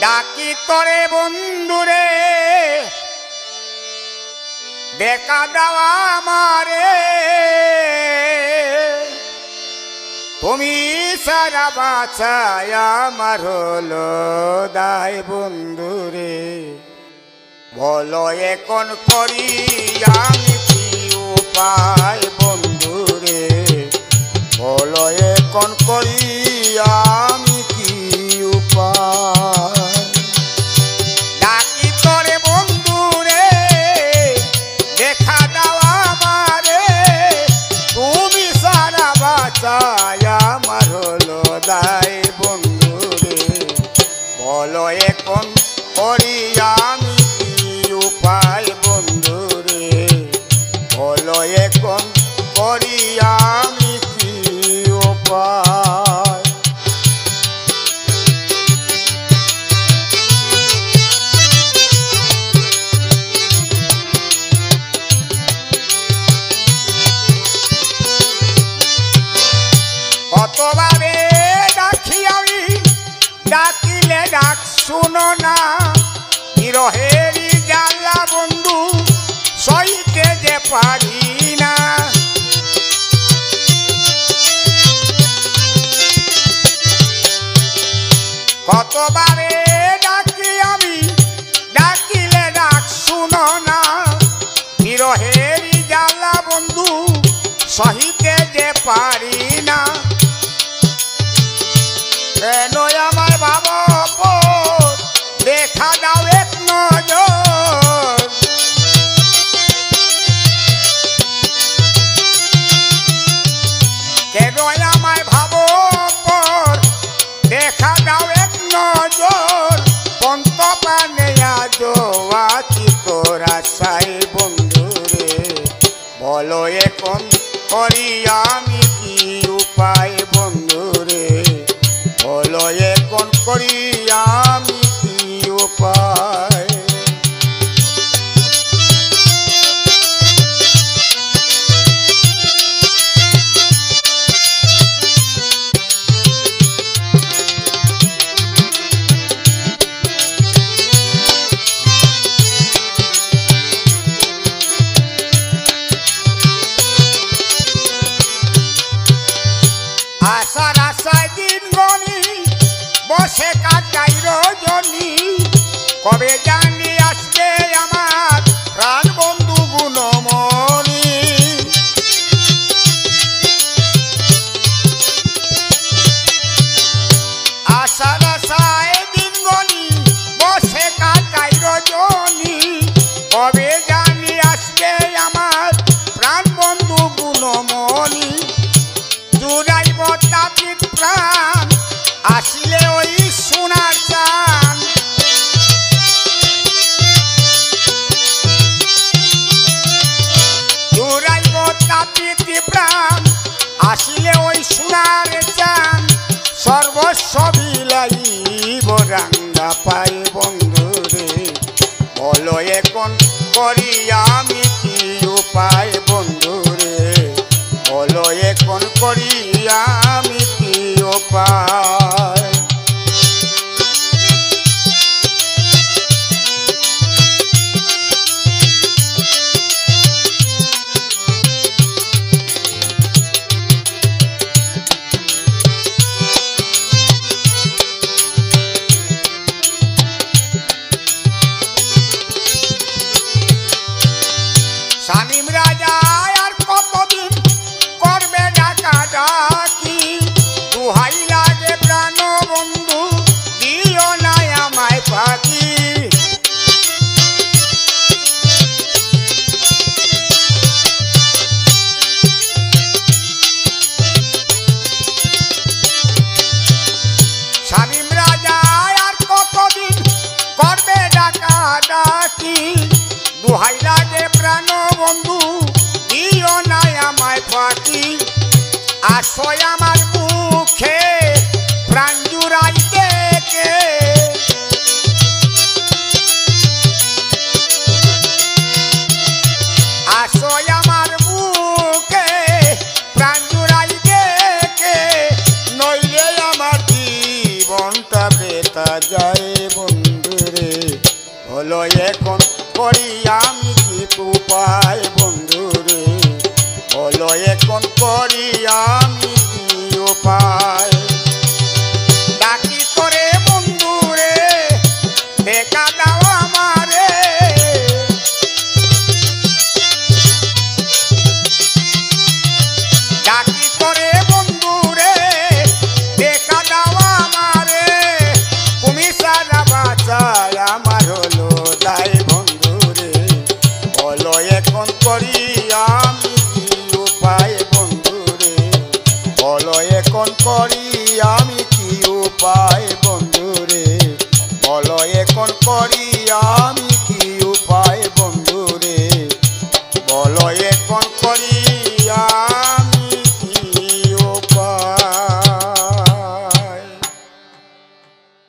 ডাকি তরে বন্ধুরে দেখা দেওয়া আমারে তুমি সারা বাঁচায় আমার হলো দায় বন্ধুরে বলো এখন করি আমি কি উপায় বন্ধুরে বলো এখন করি আমি কি উপায় ডাকি তোরে বন্ধুরে দেখা দাও আমারে তুমি সারা বাঁচায় আমার হলো দায় বন্ধুরে বলো এখন করি আমি কি উপায় বন্ধুরে বলো এখন করি আমি কি উপায় কতবারে ডাকি আমি ডাকিলে ডাক শুনো না বিরহেরই জ্বালা বন্ধু সইতে যে পারি না কতবারে ডাকি আমি ডাকিলে ডাক শুনো না বিরহেরই জ্বালা বন্ধু সহিতে যে পারি না কেন আমার বাবা দেখা দাও এক নজর কেন আমায় ভাবো দেখা দাও এক নজর পন্ত পানে আজ আছি তোরা সাই বন্ধুরে বলো এখন করি আমি কি উপায় বন্ধুরে বলো এখন করি আমি কি উপায় আশার আশায় দিন গনি বসে কাটাই রজনী কবে জানি আসবে আমার প্রাণ বন্ধু গুণমণি আশার আশায় দিন গনি বসে কাটাই রজনী কবে জানি আসবে আমার প্রাণ বন্ধু গুণমণি জুড়াইব তাপিত প্রাণ আসিলে ওই সোনার চান জুড়াইব তাপিত প্রাণ আসিলে ওই সোনার চান সর্বস্ব বিলাইব রাঙ্গা পাই বন্ধুরে বলো এখন করি আমি কি উপায় বন্ধুরে বলো এখন করি আমি কি উপায় শামিম রাজা আর কতদিন করবে ডাকা ডাকি দুহাই লাগে প্রাণ বন্ধু দিও না আমায় ফাঁকি শামিম রাজা আর কতদিন করবে ডাকা ডাকি দুহাই লাগে প্রাণ বন্ধু দিও না আমায় ফাঁকি আসো আমার মুখে প্রাণ জুড়াই দেখে আসো আমার মুখে প্রাণ জুড়াই দেখে নইলে আমার জীবনটা বেতা যায় বন্ধু বলো এখন করি আমি কি উপায় বন্ধুরে, বলো এখন করি আমি কি উপায়। ডাকি করে বন্ধুরে দেখা দাও আমারে, ডাকি করে বন্ধুরে দেখা দাও আমারে, তুমি সারা বাঁচায় আমার হলো দাই বন্ধুরে, বলো এখন করি আমি কি উপায় বন্ধুরে, বলো এখন করি আমি কি উপায় বন্ধুরে, বলো এখন করি আমি